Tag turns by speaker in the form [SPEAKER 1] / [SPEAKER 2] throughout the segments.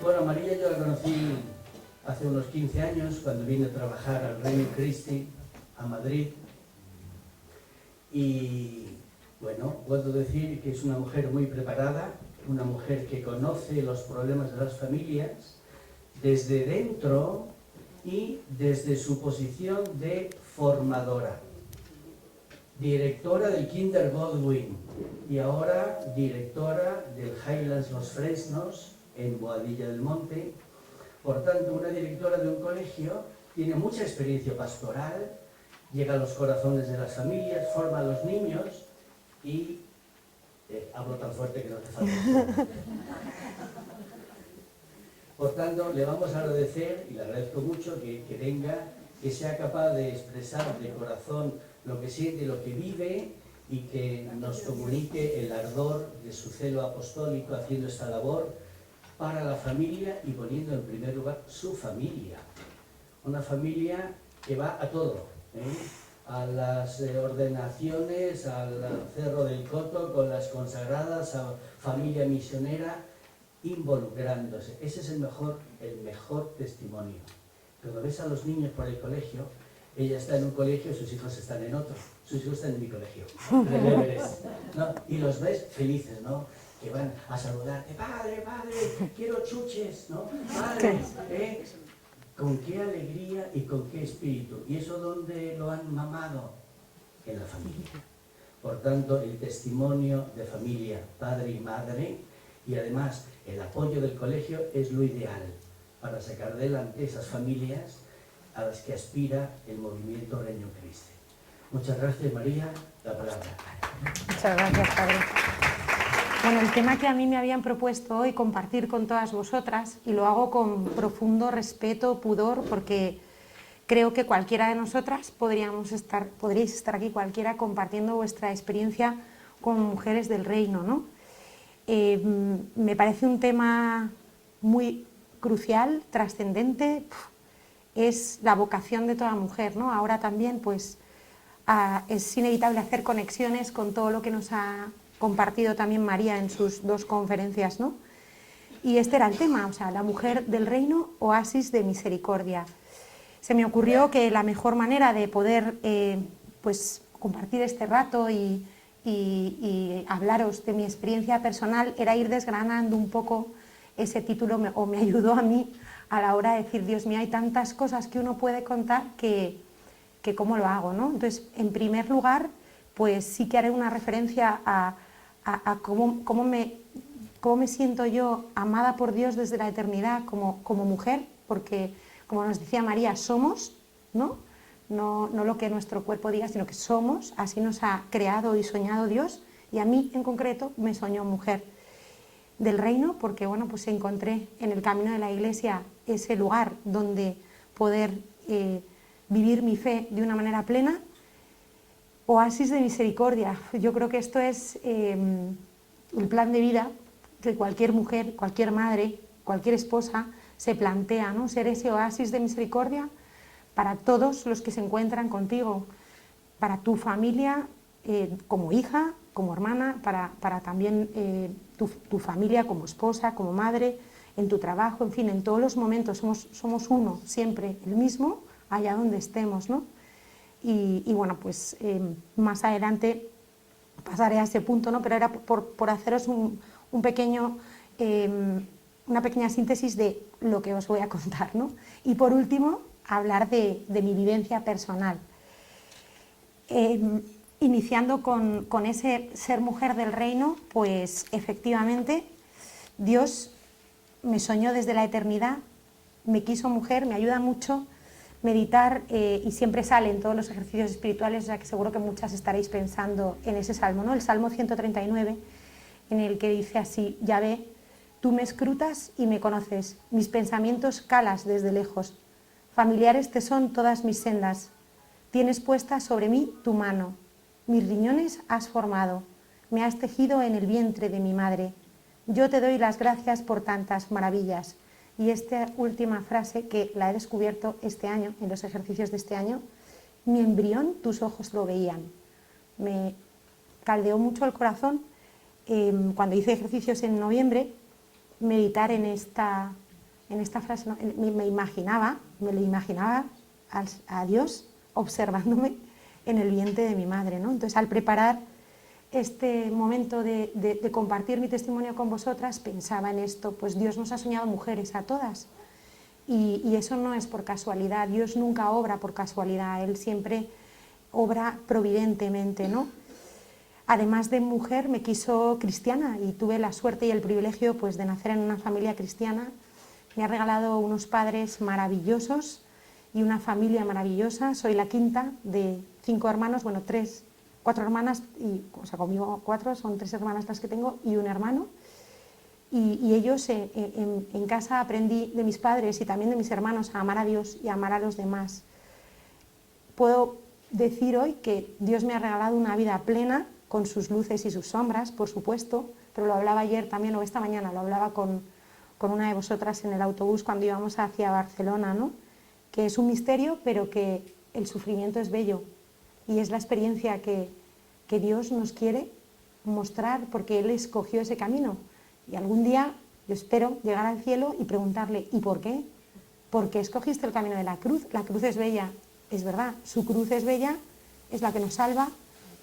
[SPEAKER 1] Bueno, María yo la conocí hace unos 15 años cuando vine a trabajar al Reino Christi, a Madrid. Y bueno, puedo decir que es una mujer muy preparada, una mujer que conoce los problemas de las familias desde dentro y desde su posición de formadora. Directora del Kinder Godwin y ahora directora del Highlands Los Fresnos en Boadilla del Monte. Por tanto, una directora de un colegio tiene mucha experiencia pastoral, llega a los corazones de las familias, forma a los niños y... hablo tan fuerte que no te falta. Por tanto, le vamos a agradecer, y le agradezco mucho que venga, que sea capaz de expresar de corazón lo que siente, lo que vive, y que nos comunique el ardor de su celo apostólico haciendo esta labor para la familia y poniendo en primer lugar su familia. Una familia que va a todo, a las ordenaciones, al Cerro del Coto, con las consagradas, a familia misionera, involucrándose. Ese es el mejor testimonio. Cuando ves a los niños por el colegio, ella está en un colegio, sus hijos están en otro, sus hijos están en mi colegio, ¿no? Y los ves felices, ¿no? Que van a saludarte, padre, quiero chuches, ¿no? Padre, con qué alegría y con qué espíritu. ¿Y eso dónde lo han mamado? En la familia. Por tanto, el testimonio de familia, padre y madre, y además el apoyo del colegio es lo ideal para sacar adelante esas familias a las que aspira el movimiento Regnum Christi. Muchas gracias, María. La palabra.
[SPEAKER 2] Muchas gracias, Padre. Bueno, el tema que a mí me habían propuesto hoy compartir con todas vosotras, y lo hago con profundo respeto, pudor, porque creo que cualquiera de nosotras podríais estar aquí cualquiera compartiendo vuestra experiencia con mujeres del reino, ¿no? Me parece un tema muy crucial, trascendente, es la vocación de toda mujer, ¿no? Ahora también, pues, es inevitable hacer conexiones con todo lo que nos ha compartido también María en sus dos conferencias, ¿no? Y este era el tema, o sea, la mujer del reino, oasis de misericordia. Se me ocurrió que la mejor manera de poder pues compartir este rato y hablaros de mi experiencia personal era ir desgranando un poco ese título, o me ayudó a mí a la hora de decir, Dios mío, hay tantas cosas que uno puede contar que cómo lo hago, ¿no? Entonces, en primer lugar, pues sí que haré una referencia a cómo me siento yo amada por Dios desde la eternidad como mujer, porque, como nos decía María, somos, ¿no? No lo que nuestro cuerpo diga, sino que somos, así nos ha creado y soñado Dios, y a mí en concreto me soñó mujer del reino, porque bueno, pues encontré en el camino de la Iglesia ese lugar donde poder vivir mi fe de una manera plena. Oasis de misericordia, yo creo que esto es el plan de vida que cualquier mujer, cualquier madre, cualquier esposa se plantea, ¿no? Ser ese oasis de misericordia para todos los que se encuentran contigo, para tu familia como hija, como hermana, para también tu familia como esposa, como madre, en tu trabajo, en fin, en todos los momentos somos uno, siempre el mismo, allá donde estemos, ¿no? Y bueno, pues más adelante pasaré a ese punto, ¿no? Pero era por haceros una pequeña síntesis de lo que os voy a contar, ¿no? Y por último, hablar de mi vivencia personal. Iniciando con ese ser mujer del reino, pues efectivamente Dios me soñó desde la eternidad, me quiso mujer, me ayuda mucho meditar y siempre sale en todos los ejercicios espirituales, o sea que seguro que muchas estaréis pensando en ese salmo, ¿no? El Salmo 139, en el que dice así: Yahvé, tú me escrutas y me conoces, mis pensamientos calas desde lejos, familiares te son todas mis sendas, tienes puesta sobre mí tu mano, mis riñones has formado, me has tejido en el vientre de mi madre, yo te doy las gracias por tantas maravillas. Y esta última frase, que la he descubierto este año, en los ejercicios de este año, mi embrión, tus ojos lo veían. Me caldeó mucho el corazón cuando hice ejercicios en noviembre, meditar en esta en esta frase, ¿no? Me lo imaginaba a Dios observándome en el vientre de mi madre, ¿no? Entonces, al preparar este momento de compartir mi testimonio con vosotras, pensaba en esto, pues Dios nos ha soñado mujeres a todas, y eso no es por casualidad. Dios nunca obra por casualidad, Él siempre obra providentemente, ¿no? Además de mujer, me quiso cristiana y tuve la suerte y el privilegio, pues, de nacer en una familia cristiana. Me ha regalado unos padres maravillosos y una familia maravillosa. Soy la quinta de 5 hermanos, bueno, 4 hermanas, o sea, conmigo 4, son 3 hermanas las que tengo y un hermano. Y ellos, en casa aprendí de mis padres y también de mis hermanos a amar a Dios y a amar a los demás. Puedo decir hoy que Dios me ha regalado una vida plena, con sus luces y sus sombras, por supuesto, pero lo hablaba ayer también, o esta mañana, lo hablaba con una de vosotras en el autobús cuando íbamos hacia Barcelona, ¿no? Que es un misterio, pero que el sufrimiento es bello, y es la experiencia que Dios nos quiere mostrar, porque Él escogió ese camino, y algún día yo espero llegar al cielo y preguntarle, ¿y por qué? ¿Por qué escogiste el camino de la cruz? La cruz es bella, es verdad, su cruz es bella, es la que nos salva,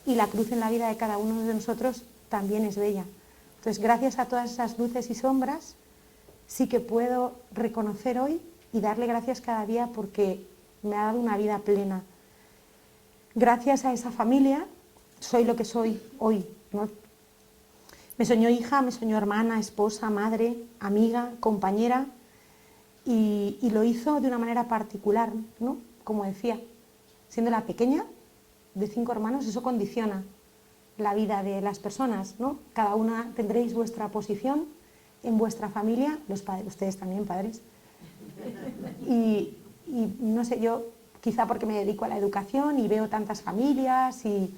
[SPEAKER 2] y la cruz en la vida de cada uno de nosotros también es bella. Entonces, gracias a todas esas luces y sombras, sí que puedo reconocer hoy y darle gracias cada día porque me ha dado una vida plena. Gracias a esa familia soy lo que soy hoy, ¿no? Me soñó hija, me soñó hermana, esposa, madre, amiga, compañera, y lo hizo de una manera particular, ¿no? Como decía, siendo la pequeña de 5 hermanos, eso condiciona la vida de las personas, ¿no? Cada una tendréis vuestra posición en vuestra familia, los padres, ustedes también padres, y no sé, yo quizá porque me dedico a la educación y veo tantas familias y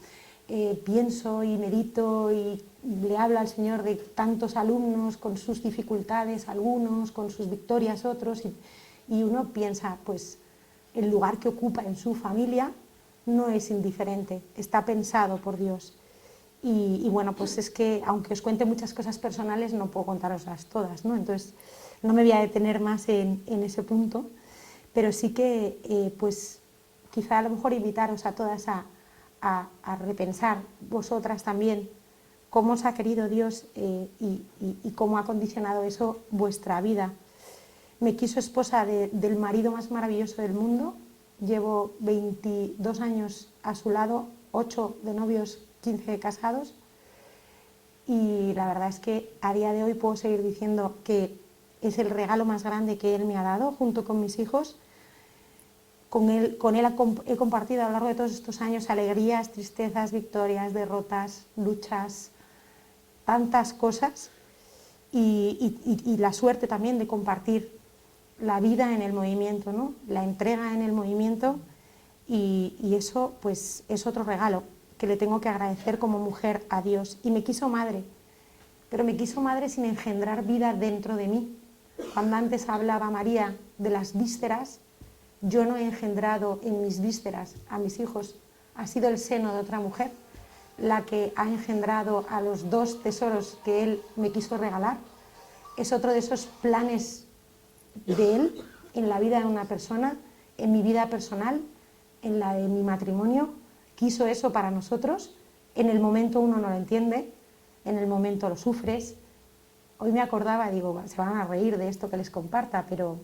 [SPEAKER 2] pienso y medito y le hablo al Señor de tantos alumnos con sus dificultades, algunos con sus victorias, otros, y uno piensa, pues el lugar que ocupa en su familia no es indiferente, está pensado por Dios. Y bueno, pues es que aunque os cuente muchas cosas personales, no puedo contaroslas todas, ¿no? Entonces no me voy a detener más en ese punto, pero sí que pues quizá a lo mejor invitaros a todas a repensar vosotras también cómo os ha querido Dios y cómo ha condicionado eso vuestra vida. Me quiso esposa del marido más maravilloso del mundo, llevo 22 años a su lado, 8 de novios, 15 de casados, y la verdad es que a día de hoy puedo seguir diciendo que es el regalo más grande que Él me ha dado, junto con mis hijos. Con él he compartido a lo largo de todos estos años alegrías, tristezas, victorias, derrotas, luchas, tantas cosas, y la suerte también de compartir la vida en el movimiento, ¿no? La entrega en el movimiento, y eso pues es otro regalo que le tengo que agradecer como mujer a Dios. Y me quiso madre, pero me quiso madre sin engendrar vida dentro de mí. Cuando antes hablaba María de las vísceras, yo no he engendrado en mis vísceras a mis hijos, ha sido el seno de otra mujer la que ha engendrado a los 2 tesoros que Él me quiso regalar. Es otro de esos planes de Él en la vida de una persona, en mi vida personal, en la de mi matrimonio. Quiso eso para nosotros. En el momento uno no lo entiende, en el momento lo sufres. Hoy me acordaba, digo, se van a reír de esto que les comparta, pero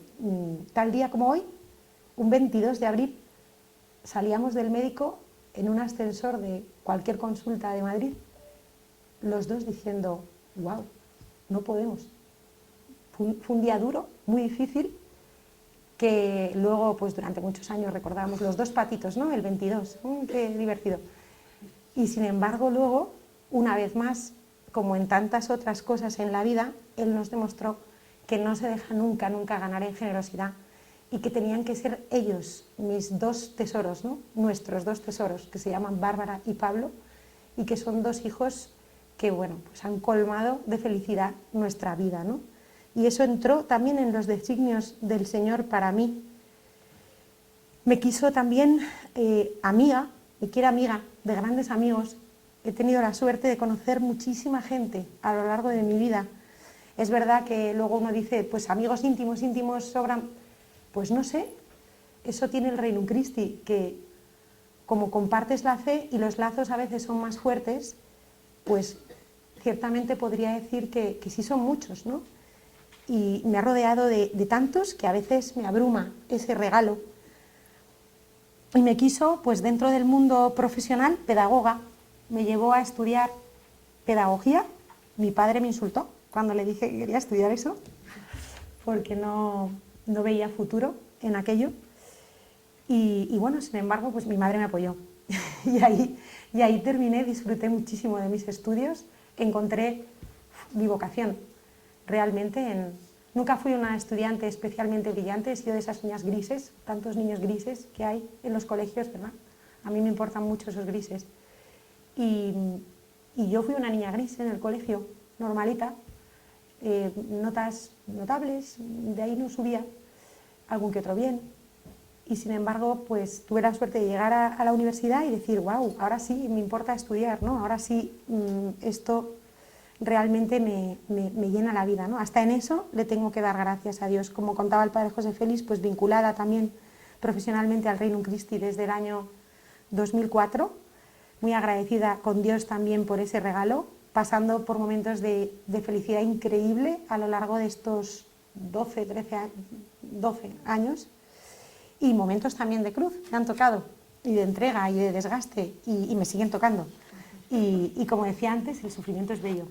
[SPEAKER 2] tal día como hoy, un 22 de abril, salíamos del médico en un ascensor de cualquier consulta de Madrid, los dos diciendo, wow, no podemos. Fue un día duro, muy difícil, que luego pues durante muchos años recordamos los 2 patitos, ¿no? El 22, qué divertido. Y sin embargo luego, una vez más, como en tantas otras cosas en la vida, Él nos demostró que no se deja nunca, nunca ganar en generosidad, y que tenían que ser ellos, mis 2 tesoros, ¿no? Nuestros 2 tesoros, que se llaman Bárbara y Pablo, y que son 2 hijos que, bueno, pues han colmado de felicidad nuestra vida, ¿no? Y eso entró también en los designios del Señor para mí. Me quiso también amiga, me quiere amiga de grandes amigos. He tenido la suerte de conocer muchísima gente a lo largo de mi vida. Es verdad que luego uno dice, pues amigos íntimos sobran. Pues no sé, eso tiene el Reino Christi, que como compartes la fe y los lazos a veces son más fuertes, pues ciertamente podría decir que sí son muchos, ¿no? Y me ha rodeado de tantos que a veces me abruma ese regalo. Y me quiso, pues dentro del mundo profesional, pedagoga. Me llevó a estudiar pedagogía. Mi padre me insultó cuando le dije que quería estudiar eso, porque no veía futuro en aquello. Y bueno, sin embargo, pues mi madre me apoyó. y ahí terminé, disfruté muchísimo de mis estudios, encontré mi vocación realmente. Nunca fui una estudiante especialmente brillante, he sido de esas niñas grises, tantos niños grises que hay en los colegios, ¿verdad? A mí me importan mucho esos grises. Y yo fui una niña gris en el colegio, normalita, notas notables, de ahí no subía, algún que otro bien. Y sin embargo, pues tuve la suerte de llegar a la universidad y decir, wow, ahora sí me importa estudiar, ¿no? Ahora sí esto realmente me llena la vida, ¿no? Hasta en eso le tengo que dar gracias a Dios. Como contaba el padre José Félix, pues vinculada también profesionalmente al Reino Christi desde el año 2004, muy agradecida con Dios también por ese regalo, pasando por momentos de felicidad increíble a lo largo de estos 12 años, y momentos también de cruz me han tocado, y de entrega y de desgaste, y me siguen tocando. Y como decía antes, el sufrimiento es bello.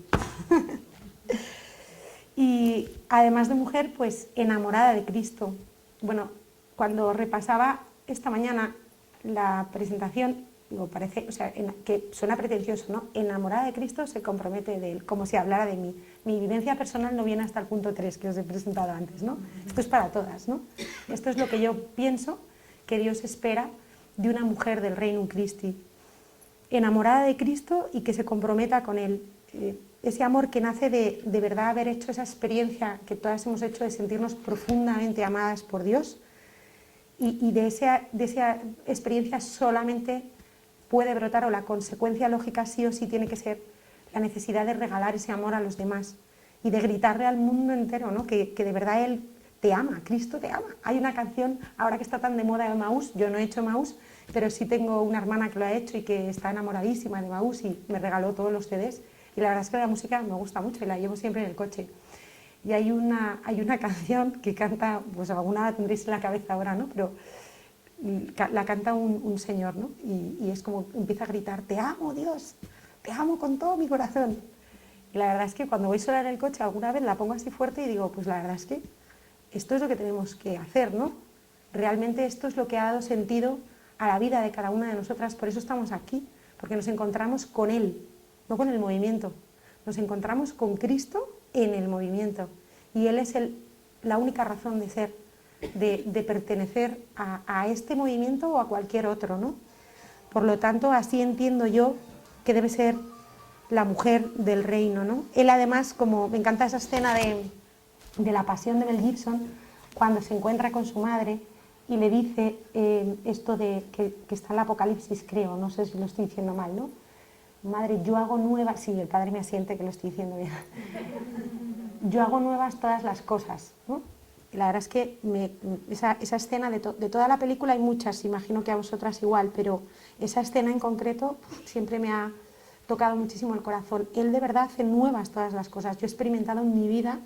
[SPEAKER 2] Y además de mujer, pues enamorada de Cristo. Bueno, cuando repasaba esta mañana la presentación, digo, parece, o sea, que suena pretencioso, ¿no? Enamorada de Cristo, se compromete de Él, como si hablara de mí. Mi vivencia personal no viene hasta el punto 3 que os he presentado antes, ¿no? Esto es para todas, ¿no? Esto es lo que yo pienso que Dios espera de una mujer del Reino Christi, enamorada de Cristo y que se comprometa con Él. Ese amor que nace de verdad haber hecho esa experiencia que todas hemos hecho de sentirnos profundamente amadas por Dios, y de esa experiencia solamente puede brotar, o la consecuencia lógica sí o sí tiene que ser la necesidad de regalar ese amor a los demás y de gritarle al mundo entero, ¿no? que de verdad Él te ama, Cristo te ama. Hay una canción, ahora que está tan de moda, de Emaús. Yo no he hecho Emaús, pero sí tengo una hermana que lo ha hecho y que está enamoradísima de Emaús y me regaló todos los CDs. Y la verdad es que la música me gusta mucho y la llevo siempre en el coche. Y hay una canción que canta, pues alguna la tendréis en la cabeza ahora, ¿no? Pero la canta un señor, ¿no? Y es como empieza a gritar, te amo, Dios, te amo con todo mi corazón. Y la verdad es que cuando voy sola en el coche alguna vez la pongo así fuerte y digo, pues la verdad es que esto es lo que tenemos que hacer, ¿no? Realmente esto es lo que ha dado sentido a la vida de cada una de nosotras, por eso estamos aquí, porque nos encontramos con Él, no con el movimiento, nos encontramos con Cristo en el movimiento, y Él es la única razón de ser, de pertenecer a este movimiento o a cualquier otro, ¿no? Por lo tanto, así entiendo yo que debe ser la mujer del reino, ¿no? Él además, como me encanta esa escena de la pasión de Mel Gibson, cuando se encuentra con su madre y le dice esto de que está en el Apocalipsis, creo, no sé si lo estoy diciendo mal, ¿no? Madre, yo hago nuevas, sí, el padre me asiente que lo estoy diciendo bien, yo hago nuevas todas las cosas, ¿no? Y la verdad es que esa escena de toda la película hay muchas, imagino que a vosotras igual, pero esa escena en concreto siempre me ha tocado muchísimo el corazón. Él de verdad hace nuevas todas las cosas. Yo he experimentado en mi vida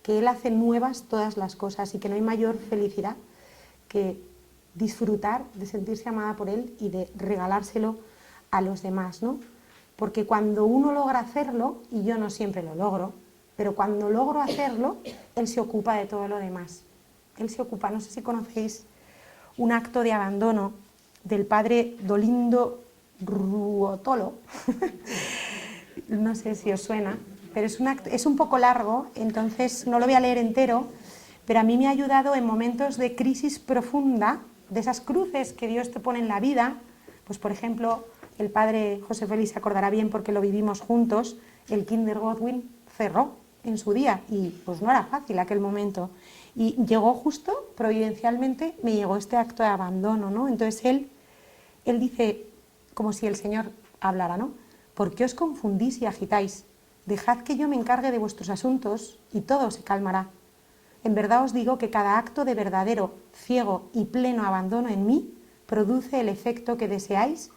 [SPEAKER 2] que Él hace nuevas todas las cosas y que no hay mayor felicidad que disfrutar de sentirse amada por Él y de regalárselo a los demás, ¿no? Porque cuando uno logra hacerlo, y yo no siempre lo logro, pero cuando logro hacerlo, Él se ocupa de todo lo demás. Él se ocupa, no sé si conocéis un acto de abandono del padre Dolindo Ruotolo, no sé si os suena, pero es un poco largo, entonces no lo voy a leer entero, pero a mí me ha ayudado en momentos de crisis profunda, de esas cruces que Dios te pone en la vida. Pues por ejemplo, el padre José Félix se acordará bien porque lo vivimos juntos, el Kinder Godwin cerró en su día y pues no era fácil aquel momento. Y llegó justo, providencialmente, me llegó este acto de abandono, ¿no? Entonces él dice, como si el Señor hablara, ¿no? ¿Por qué os confundís y agitáis? Dejad que yo me encargue de vuestros asuntos y todo se calmará. En verdad os digo que cada acto de verdadero, ciego y pleno abandono en mí produce el efecto que deseáis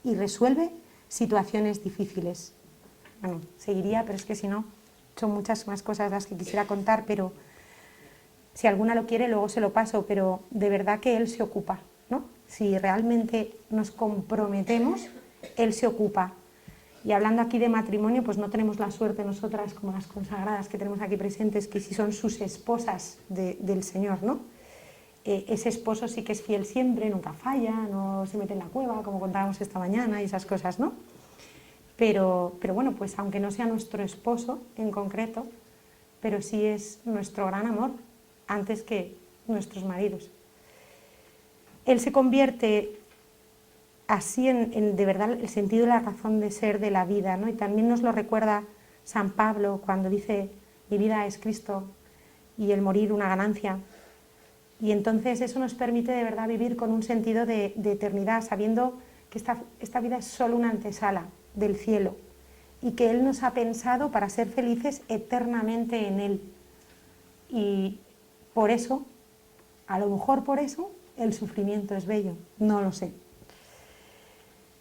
[SPEAKER 2] y resuelve situaciones difíciles. Bueno, seguiría, pero es que si no, son muchas más cosas las que quisiera contar, pero si alguna lo quiere, luego se lo paso, pero de verdad que él se ocupa, ¿no? Si realmente nos comprometemos, él se ocupa. Y hablando aquí de matrimonio, pues no tenemos la suerte nosotras, como las consagradas que tenemos aquí presentes, que si son sus esposas del Señor, ¿no? Ese esposo sí que es fiel siempre, nunca falla, no se mete en la cueva, como contábamos esta mañana, y esas cosas, ¿no? Pero bueno, pues aunque no sea nuestro esposo en concreto, pero sí es nuestro gran amor, antes que nuestros maridos. Él se convierte así en de verdad el sentido y la razón de ser de la vida, ¿no? Y también nos lo recuerda San Pablo cuando dice: mi vida es Cristo y el morir una ganancia. Y entonces eso nos permite de verdad vivir con un sentido de eternidad, sabiendo que esta vida es solo una antesala del cielo y que Él nos ha pensado para ser felices eternamente en Él. Y por eso, a lo mejor por eso, el sufrimiento es bello, no lo sé.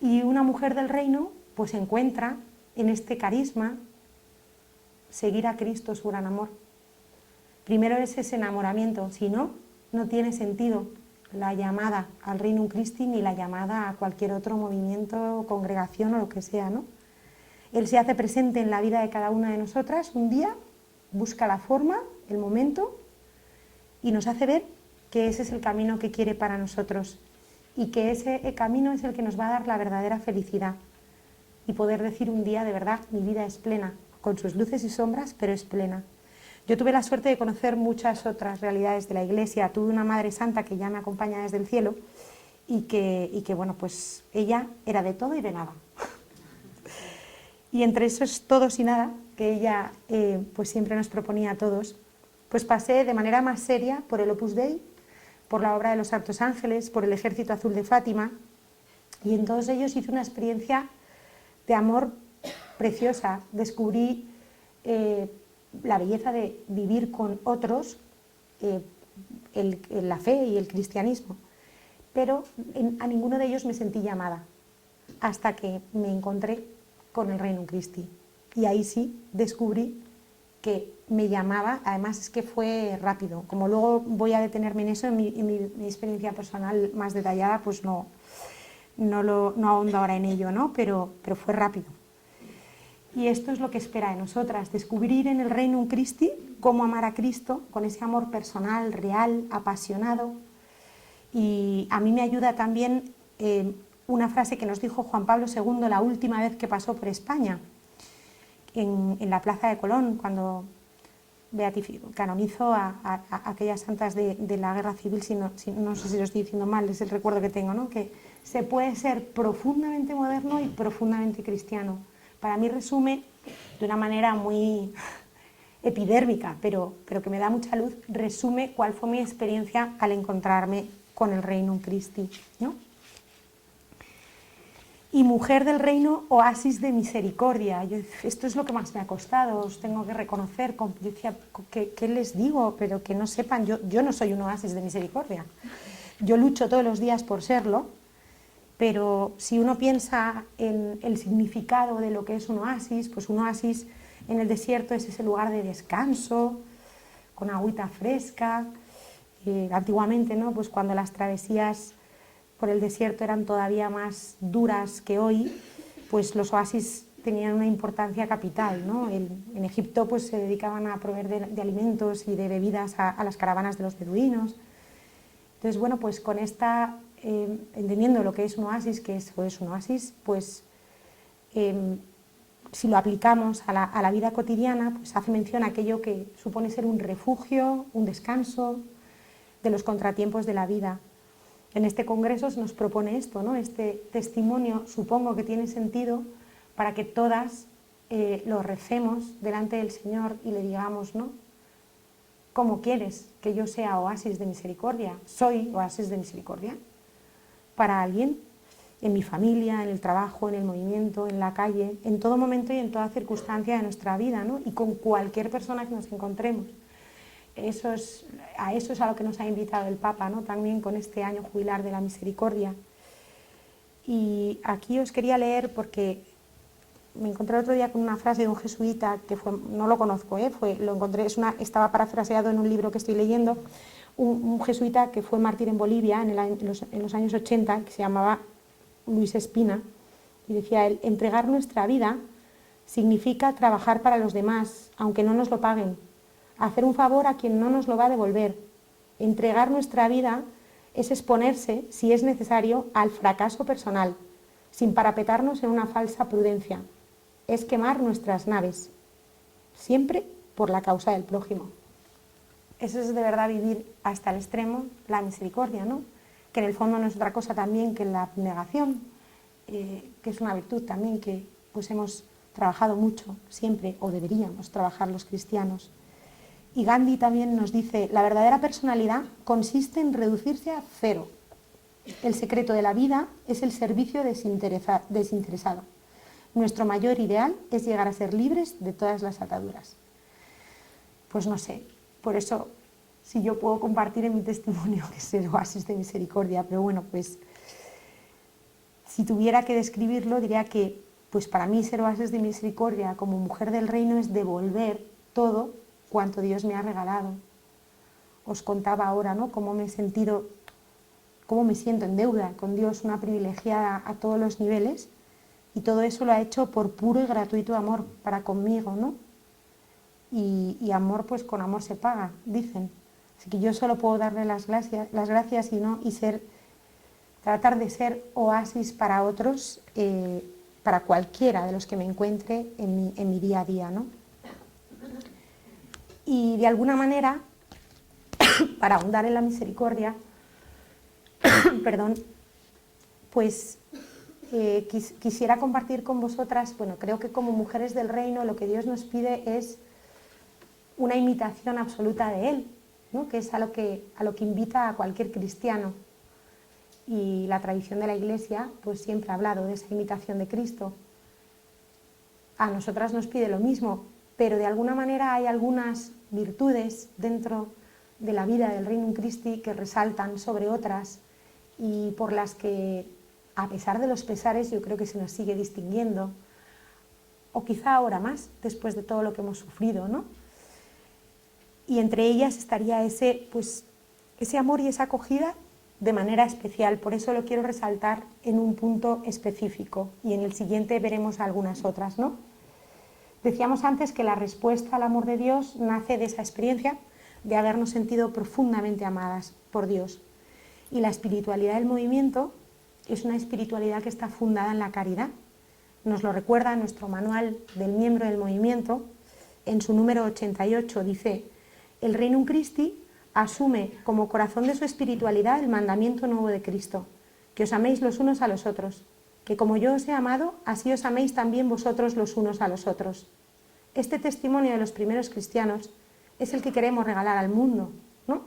[SPEAKER 2] Y una mujer del reino pues encuentra en este carisma seguir a Cristo, su gran amor. Primero es ese enamoramiento, si no, no tiene sentido la llamada al Reino Christi ni la llamada a cualquier otro movimiento, congregación o lo que sea, ¿no? Él se hace presente en la vida de cada una de nosotras un día, busca la forma, el momento y nos hace ver que ese es el camino que quiere para nosotros y que ese camino es el que nos va a dar la verdadera felicidad y poder decir un día de verdad, mi vida es plena, con sus luces y sombras, pero es plena. Yo tuve la suerte de conocer muchas otras realidades de la Iglesia. Tuve una Madre Santa que ya me acompaña desde el cielo y que bueno, pues ella era de todo y de nada. Y entre esos todos y nada, que ella pues siempre nos proponía a todos, pues pasé de manera más seria por el Opus Dei, por la obra de los Santos Ángeles, por el Ejército Azul de Fátima, y en todos ellos hice una experiencia de amor preciosa. Descubrí la belleza de vivir con otros la fe y el cristianismo, pero a ninguno de ellos me sentí llamada hasta que me encontré con el Reino Christi, y ahí sí descubrí que me llamaba. Además es que fue rápido, como luego voy a detenerme en eso, en mi experiencia personal más detallada, pues no ahondo ahora en ello, ¿no? Pero fue rápido. Y esto es lo que espera de nosotras, descubrir en el Reino Christi cómo amar a Cristo con ese amor personal, real, apasionado. Y a mí me ayuda también una frase que nos dijo Juan Pablo II la última vez que pasó por España, en la Plaza de Colón, cuando canonizó a aquellas santas de la Guerra Civil, no sé si lo estoy diciendo mal, es el recuerdo que tengo, ¿no? Que se puede ser profundamente moderno y profundamente cristiano. Para mí resume de una manera muy epidérmica, pero que me da mucha luz, resume cuál fue mi experiencia al encontrarme con el Reino Christi, ¿no? Y mujer del reino, oasis de misericordia. Esto es lo que más me ha costado, os tengo que reconocer. Yo decía, ¿qué les digo? Pero que no sepan, yo no soy un oasis de misericordia. Yo lucho todos los días por serlo, pero si uno piensa en el significado de lo que es un oasis, pues un oasis en el desierto es ese lugar de descanso, con agüita fresca. Antiguamente, ¿no? Pues cuando las travesías por el desierto eran todavía más duras que hoy, pues los oasis tenían una importancia capital, ¿no? En Egipto pues se dedicaban a proveer de alimentos y de bebidas a las caravanas de los beduinos. Entonces, bueno, pues con esta, entendiendo lo que es un oasis, que es un oasis, pues si lo aplicamos a la vida cotidiana, pues hace mención a aquello que supone ser un refugio, un descanso de los contratiempos de la vida. En este congreso se nos propone esto, ¿no? Este testimonio, supongo que tiene sentido para que todas lo recemos delante del Señor y le digamos, ¿no? ¿Cómo quieres que yo sea oasis de misericordia? ¿Soy oasis de misericordia para alguien? en mi familia, en el trabajo, en el movimiento, en la calle, en todo momento y en toda circunstancia de nuestra vida, ¿no? Y con cualquier persona que nos encontremos. A eso es a lo que nos ha invitado el Papa, ¿no? También con este año jubilar de la misericordia. Y aquí os quería leer porque me encontré el otro día con una frase de un jesuita que no lo conozco, lo encontré, estaba parafraseado en un libro que estoy leyendo, un jesuita que fue mártir en Bolivia en los años 80, que se llamaba Luis Espina, y decía él: entregar nuestra vida significa trabajar para los demás, aunque no nos lo paguen, hacer un favor a quien no nos lo va a devolver. Entregar nuestra vida es exponerse, si es necesario, al fracaso personal, sin parapetarnos en una falsa prudencia. Es quemar nuestras naves, siempre por la causa del prójimo. Eso es de verdad vivir hasta el extremo la misericordia, ¿no? Que en el fondo no es otra cosa también que la abnegación, que es una virtud también que pues hemos trabajado mucho siempre, o deberíamos trabajar los cristianos. Y Gandhi también nos dice: la verdadera personalidad consiste en reducirse a cero. El secreto de la vida es el servicio desinteresado. Nuestro mayor ideal es llegar a ser libres de todas las ataduras. Pues no sé, por eso, si yo puedo compartir en mi testimonio que es el oasis de misericordia, pero bueno, pues si tuviera que describirlo, diría que pues para mí ser oasis de misericordia como mujer del reino es devolver todo cuanto Dios me ha regalado. Os contaba ahora, ¿no?, cómo me siento en deuda con Dios, una privilegiada a todos los niveles, y todo eso lo ha hecho por puro y gratuito amor para conmigo, ¿no? Y amor, pues con amor se paga, dicen. Así que yo solo puedo darle las gracias y tratar de ser oasis para otros, para cualquiera de los que me encuentre en mi día a día, ¿no? Y de alguna manera, para ahondar en la misericordia, perdón, pues quisiera compartir con vosotras, bueno, creo que como mujeres del reino lo que Dios nos pide es una imitación absoluta de Él, ¿no?, que es a lo que invita a cualquier cristiano. Y la tradición de la Iglesia pues siempre ha hablado de esa imitación de Cristo. A nosotras nos pide lo mismo, pero de alguna manera hay algunas virtudes dentro de la vida del Reino Christi que resaltan sobre otras y por las que, a pesar de los pesares, yo creo que se nos sigue distinguiendo, o quizá ahora más, después de todo lo que hemos sufrido, ¿no? Y entre ellas estaría ese amor y esa acogida de manera especial. Por eso lo quiero resaltar en un punto específico, y en el siguiente veremos algunas otras, ¿no? Decíamos antes que la respuesta al amor de Dios nace de esa experiencia de habernos sentido profundamente amadas por Dios. Y la espiritualidad del movimiento es una espiritualidad que está fundada en la caridad. Nos lo recuerda nuestro manual del miembro del movimiento. En su número 88 dice: el Reino Christi asume como corazón de su espiritualidad el mandamiento nuevo de Cristo, que os améis los unos a los otros, que como yo os he amado, así os améis también vosotros los unos a los otros. Este testimonio de los primeros cristianos es el que queremos regalar al mundo, ¿no?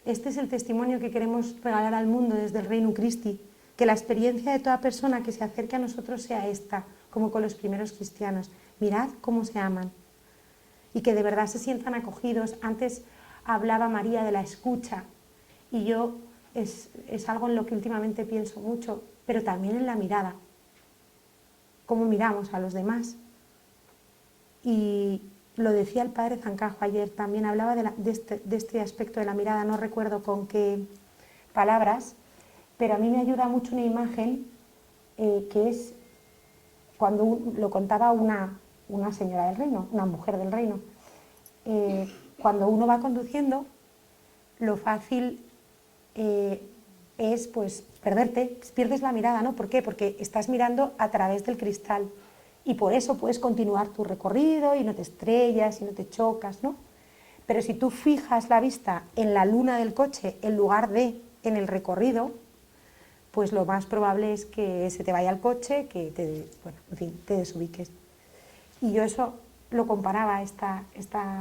[SPEAKER 2] Este es el testimonio que queremos regalar al mundo desde el Reino Christi, que la experiencia de toda persona que se acerque a nosotros sea esta, como con los primeros cristianos. Mirad cómo se aman. Y que de verdad se sientan acogidos. Antes hablaba María de la escucha, y yo es algo en lo que últimamente pienso mucho, pero también en la mirada. Cómo miramos a los demás. Y lo decía el padre Zancajo ayer, también hablaba de este aspecto de la mirada, no recuerdo con qué palabras, pero a mí me ayuda mucho una imagen que es cuando lo contaba una señora del reino, una mujer del reino. Cuando uno va conduciendo, lo fácil es pues perderte, pierdes la mirada, ¿no? ¿Por qué? Porque estás mirando a través del cristal y por eso puedes continuar tu recorrido y no te estrellas y no te chocas, ¿no? Pero si tú fijas la vista en la luna del coche en lugar de en el recorrido, pues lo más probable es que se te vaya el coche, que te desubiques. Y yo eso lo comparaba esta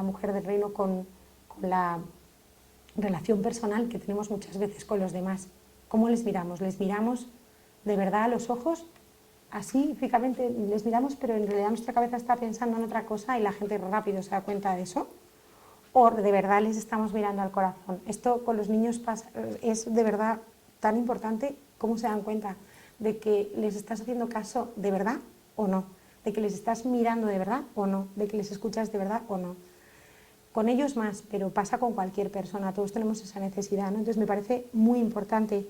[SPEAKER 2] mujer del reino con la relación personal que tenemos muchas veces con los demás. ¿Cómo les miramos? Les miramos de verdad a los ojos, así físicamente les miramos, pero en realidad nuestra cabeza está pensando en otra cosa y la gente rápido se da cuenta de eso, o de verdad les estamos mirando al corazón. Esto con los niños es de verdad tan importante. ¿Cómo se dan cuenta de que les estás haciendo caso de verdad o no? De que les estás mirando de verdad o no, de que les escuchas de verdad o no. Con ellos más, pero pasa con cualquier persona, todos tenemos esa necesidad, ¿no? Entonces me parece muy importante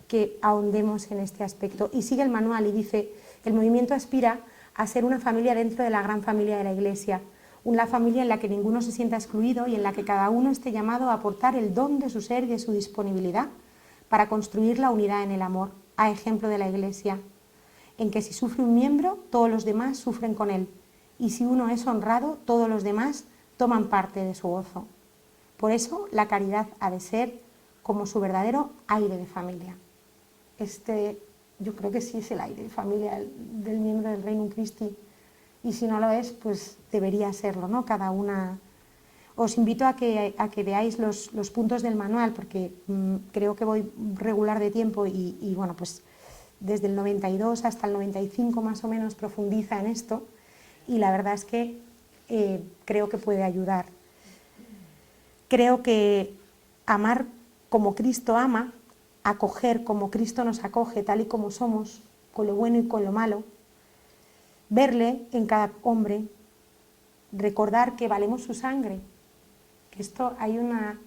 [SPEAKER 2] que ahondemos en este aspecto. Y sigue el manual y dice, el movimiento aspira a ser una familia dentro de la gran familia de la Iglesia, una familia en la que ninguno se sienta excluido y en la que cada uno esté llamado a aportar el don de su ser y de su disponibilidad para construir la unidad en el amor, a ejemplo de la Iglesia, en que si sufre un miembro, todos los demás sufren con él, y si uno es honrado, todos los demás toman parte de su gozo. Por eso la caridad ha de ser como su verdadero aire de familia. Yo creo que sí es el aire de familia del miembro del Reino Christi, y si no lo es, pues debería serlo, ¿no? Cada una. Os invito a que veáis los puntos del manual, porque creo que voy regular de tiempo y bueno, pues desde el 92 hasta el 95 más o menos profundiza en esto, y la verdad es que creo que puede ayudar. Creo que amar como Cristo ama, acoger como Cristo nos acoge, tal y como somos, con lo bueno y con lo malo, verle en cada hombre, recordar que valemos su sangre, que esto hay una,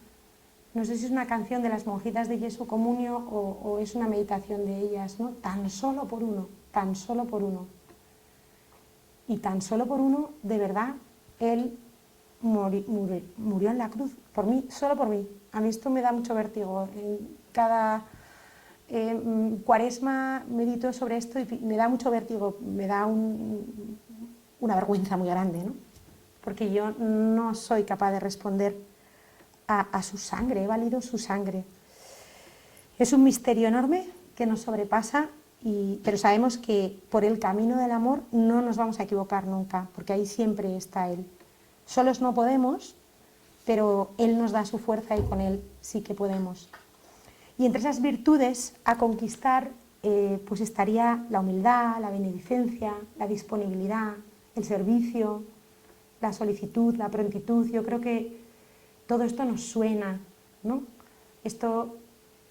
[SPEAKER 2] no sé si es una canción de las monjitas de Jesu Comunio o es una meditación de ellas, ¿no? Tan solo por uno, tan solo por uno. Y tan solo por uno, de verdad, Él murió en la cruz, por mí, solo por mí. A mí esto me da mucho vértigo. En cada cuaresma medito sobre esto y me da mucho vértigo, me da una vergüenza muy grande, ¿no? Porque yo no soy capaz de responder a su sangre, he valido su sangre. Es un misterio enorme que nos sobrepasa, pero sabemos que por el camino del amor no nos vamos a equivocar nunca, porque ahí siempre está Él. Solos no podemos, pero Él nos da su fuerza y con Él sí que podemos. Y entre esas virtudes a conquistar pues estaría la humildad, la beneficencia, la disponibilidad, el servicio, la solicitud, la prontitud. Yo creo que todo esto nos suena, ¿no? Esto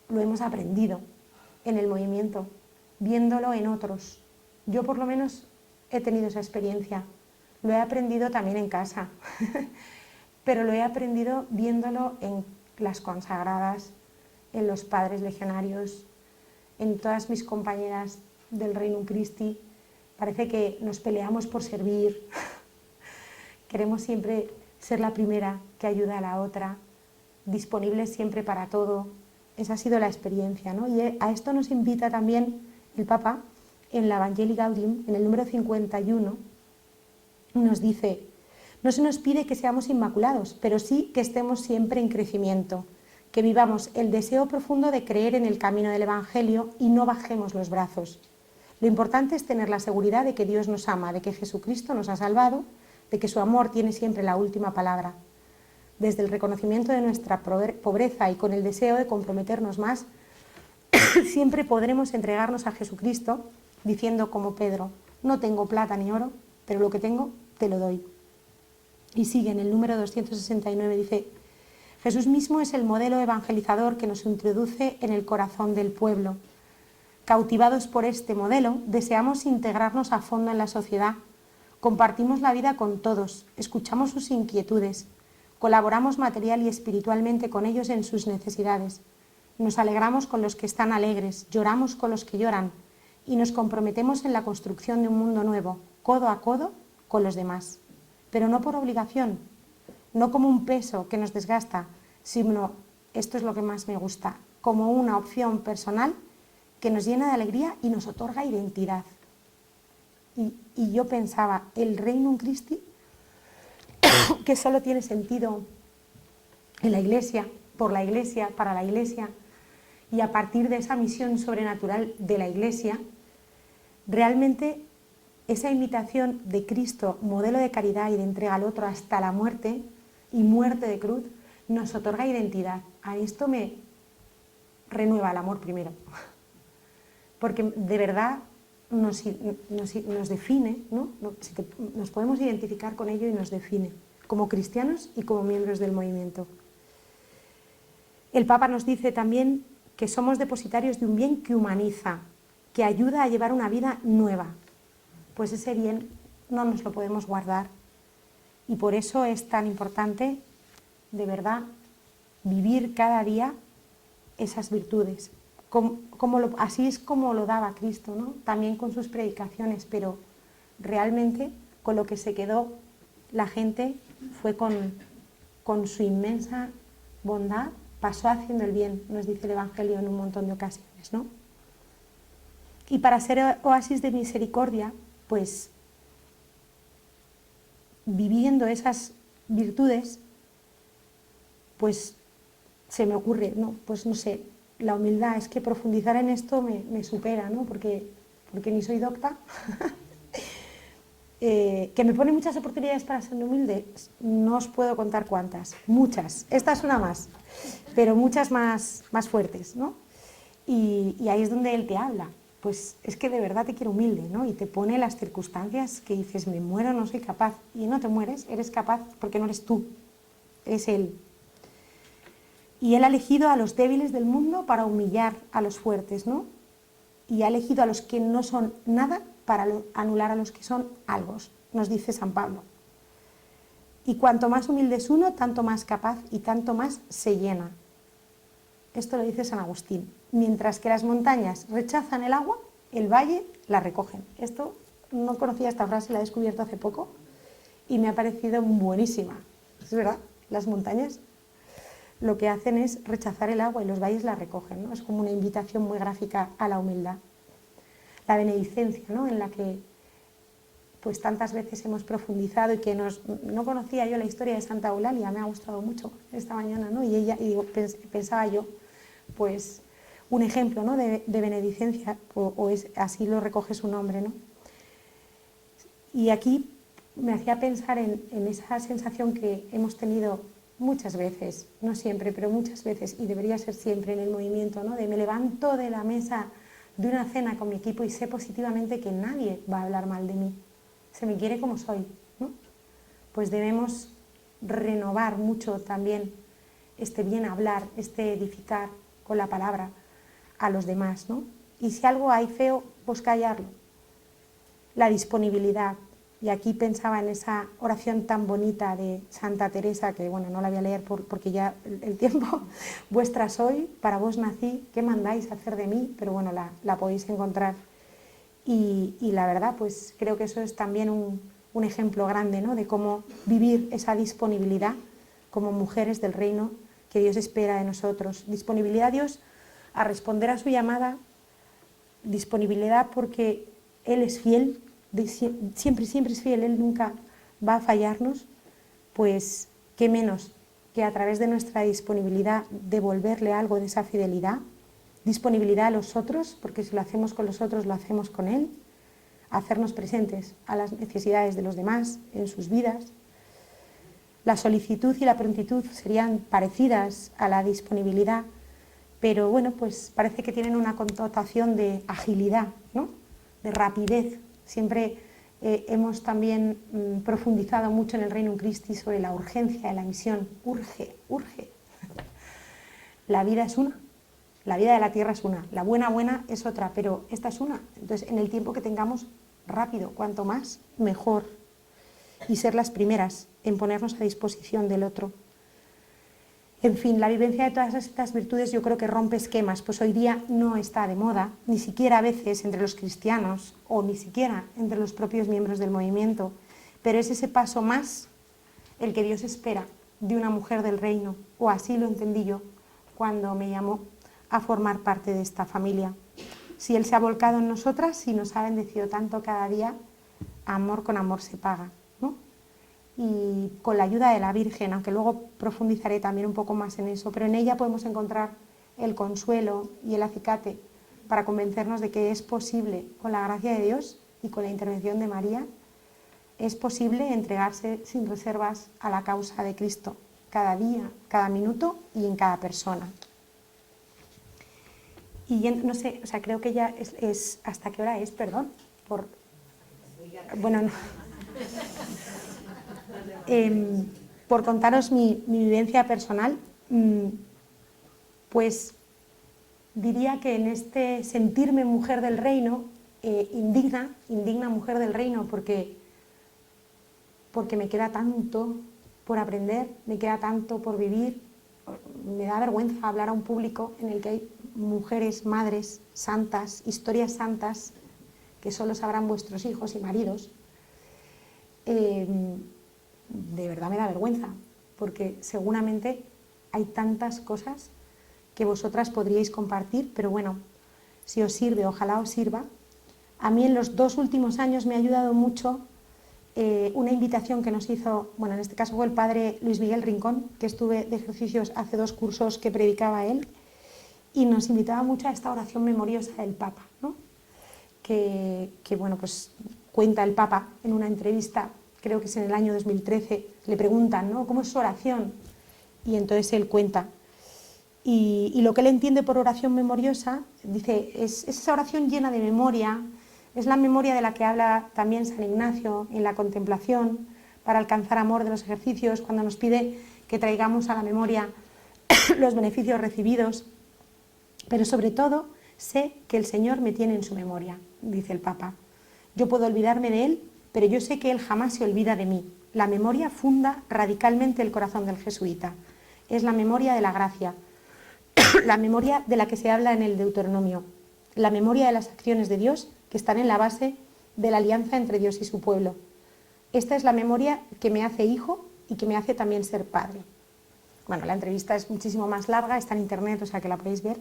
[SPEAKER 2] lo hemos aprendido en el movimiento, viéndolo en otros. Yo por lo menos he tenido esa experiencia. Lo he aprendido también en casa, pero lo he aprendido viéndolo en las consagradas, en los padres legionarios, en todas mis compañeras del Reino Christi. Parece que nos peleamos por servir. Queremos siempre ser la primera que ayuda a la otra, disponibles siempre para todo. Esa ha sido la experiencia, ¿no? Y a esto nos invita también el Papa en la Evangelii Gaudium, en el número 51, nos dice: no se nos pide que seamos inmaculados, pero sí que estemos siempre en crecimiento, que vivamos el deseo profundo de creer en el camino del Evangelio y no bajemos los brazos. Lo importante es tener la seguridad de que Dios nos ama, de que Jesucristo nos ha salvado, de que su amor tiene siempre la última palabra. Desde el reconocimiento de nuestra pobreza y con el deseo de comprometernos más, siempre podremos entregarnos a Jesucristo diciendo como Pedro: no tengo plata ni oro, pero lo que tengo te lo doy. Y sigue en el número 269, dice: Jesús mismo es el modelo evangelizador que nos introduce en el corazón del pueblo. Cautivados por este modelo, deseamos integrarnos a fondo en la sociedad. Compartimos la vida con todos, escuchamos sus inquietudes, colaboramos material y espiritualmente con ellos en sus necesidades. Nos alegramos con los que están alegres, lloramos con los que lloran y nos comprometemos en la construcción de un mundo nuevo, codo a codo con los demás. Pero no por obligación, no como un peso que nos desgasta, sino, esto es lo que más me gusta, como una opción personal que nos llena de alegría y nos otorga identidad. Y yo pensaba, el Reino Christi, que solo tiene sentido en la Iglesia, por la Iglesia, para la Iglesia, y a partir de esa misión sobrenatural de la Iglesia, realmente esa imitación de Cristo, modelo de caridad y de entrega al otro hasta la muerte y muerte de cruz, nos otorga identidad. A esto me renueva el amor primero. porque de verdad nos define, ¿no? Nos podemos identificar con ello y nos define, como cristianos y como miembros del movimiento. El Papa nos dice también que somos depositarios de un bien que humaniza, que ayuda a llevar una vida nueva. Pues ese bien no nos lo podemos guardar. Y por eso es tan importante, de verdad, vivir cada día esas virtudes. Así es como lo daba Cristo, ¿no? También con sus predicaciones, pero realmente con lo que se quedó la gente fue con su inmensa bondad, pasó haciendo el bien, nos dice el Evangelio en un montón de ocasiones, ¿no? Y para ser oasis de misericordia, pues viviendo esas virtudes, pues se me ocurre, ¿no? Pues no sé, la humildad, es que profundizar en esto me supera, ¿no? Porque ni soy docta. Que me pone muchas oportunidades para ser humilde, no os puedo contar cuántas, muchas. Esta es una más, pero muchas más fuertes, ¿no? Y ahí es donde él te habla. Pues es que de verdad te quiero humilde, ¿no? Y te pone las circunstancias que dices, me muero, no soy capaz. Y no te mueres, eres capaz porque no eres tú, es él. Y él ha elegido a los débiles del mundo para humillar a los fuertes, ¿no? Y ha elegido a los que no son nada para anular a los que son algo, nos dice San Pablo. Y cuanto más humilde es uno, tanto más capaz y tanto más se llena. Esto lo dice San Agustín. Mientras que las montañas rechazan el agua, el valle la recogen. Esto, no conocía esta frase, la he descubierto hace poco y me ha parecido buenísima. Es verdad, las montañas lo que hacen es rechazar el agua y los valles la recogen, ¿no? Es como una invitación muy gráfica a la humildad. La benedicencia, ¿no? En la que pues tantas veces hemos profundizado y que no conocía yo la historia de Santa Eulalia, me ha gustado mucho esta mañana, ¿no? Pensaba yo, pues un ejemplo, ¿no? de benedicencia, así lo recoge su nombre, ¿no? Y aquí me hacía pensar en esa sensación que hemos tenido muchas veces, no siempre, pero muchas veces, y debería ser siempre en el movimiento, ¿no? De me levanto de la mesa de una cena con mi equipo y sé positivamente que nadie va a hablar mal de mí. Se me quiere como soy, ¿no? Pues debemos renovar mucho también este bien hablar, este edificar con la palabra a los demás, ¿no? Y si algo hay feo, pues callarlo. La disponibilidad. Y aquí pensaba en esa oración tan bonita de Santa Teresa, que bueno, no la voy a leer porque ya el tiempo, vuestra soy, para vos nací, ¿qué mandáis hacer de mí? Pero bueno, la podéis encontrar. Y la verdad, pues creo que eso es también un ejemplo grande, ¿no? De cómo vivir esa disponibilidad como mujeres del reino que Dios espera de nosotros. Disponibilidad a Dios a responder a su llamada, disponibilidad porque Él es fiel, siempre es fiel, Él nunca va a fallarnos, pues qué menos que a través de nuestra disponibilidad devolverle algo de esa fidelidad, disponibilidad a los otros, porque si lo hacemos con los otros lo hacemos con Él, hacernos presentes a las necesidades de los demás en sus vidas. La solicitud y la prontitud serían parecidas a la disponibilidad, pero bueno, pues parece que tienen una connotación de agilidad, ¿no? De rapidez. Siempre hemos también profundizado mucho en el Reino Christi sobre la urgencia de la misión. Urge. La vida es una, la vida de la tierra es una, la buena es otra, pero esta es una. Entonces, en el tiempo que tengamos, rápido, cuanto más, mejor. Y ser las primeras en ponernos a disposición del otro. En fin, la vivencia de todas estas virtudes yo creo que rompe esquemas, pues hoy día no está de moda, ni siquiera a veces entre los cristianos o ni siquiera entre los propios miembros del movimiento, pero es ese paso más el que Dios espera de una mujer del reino, o así lo entendí yo cuando me llamó a formar parte de esta familia. Si Él se ha volcado en nosotras, si nos ha bendecido tanto cada día, amor con amor se paga, ¿no? Y con la ayuda de la Virgen, aunque luego profundizaré también un poco más en eso, pero en ella podemos encontrar el consuelo y el acicate para convencernos de que es posible, con la gracia de Dios y con la intervención de María, es posible entregarse sin reservas a la causa de Cristo, cada día, cada minuto y en cada persona. Y no sé, o sea, creo que ya es ¿hasta qué hora es? Perdón, bueno, no. Por contaros mi vivencia personal, pues diría que en este sentirme mujer del reino, indigna mujer del reino, porque me queda tanto por aprender, me queda tanto por vivir. Me da vergüenza hablar a un público en el que hay mujeres, madres, santas, historias santas, que solo sabrán vuestros hijos y maridos. De verdad me da vergüenza, porque seguramente hay tantas cosas que vosotras podríais compartir, pero bueno, si os sirve, ojalá os sirva. A mí en los 2 últimos años me ha ayudado mucho una invitación que nos hizo, bueno, en este caso fue el padre Luis Miguel Rincón, que estuve de ejercicios hace 2 cursos que predicaba él, y nos invitaba mucho a esta oración memoriosa del Papa, ¿no? que bueno, pues cuenta el Papa en una entrevista, creo que es en el año 2013, le preguntan, ¿no?, ¿cómo es su oración? Y entonces él cuenta. Y lo que él entiende por oración memoriosa, dice, es esa oración llena de memoria, es la memoria de la que habla también San Ignacio en la contemplación, para alcanzar amor de los ejercicios, cuando nos pide que traigamos a la memoria los beneficios recibidos. Pero sobre todo, sé que el Señor me tiene en su memoria, dice el Papa. Yo puedo olvidarme de Él, pero yo sé que Él jamás se olvida de mí. La memoria funda radicalmente el corazón del jesuita. Es la memoria de la gracia, la memoria de la que se habla en el Deuteronomio, la memoria de las acciones de Dios que están en la base de la alianza entre Dios y su pueblo. Esta es la memoria que me hace hijo y que me hace también ser padre. Bueno, la entrevista es muchísimo más larga, está en internet, o sea que la podéis ver.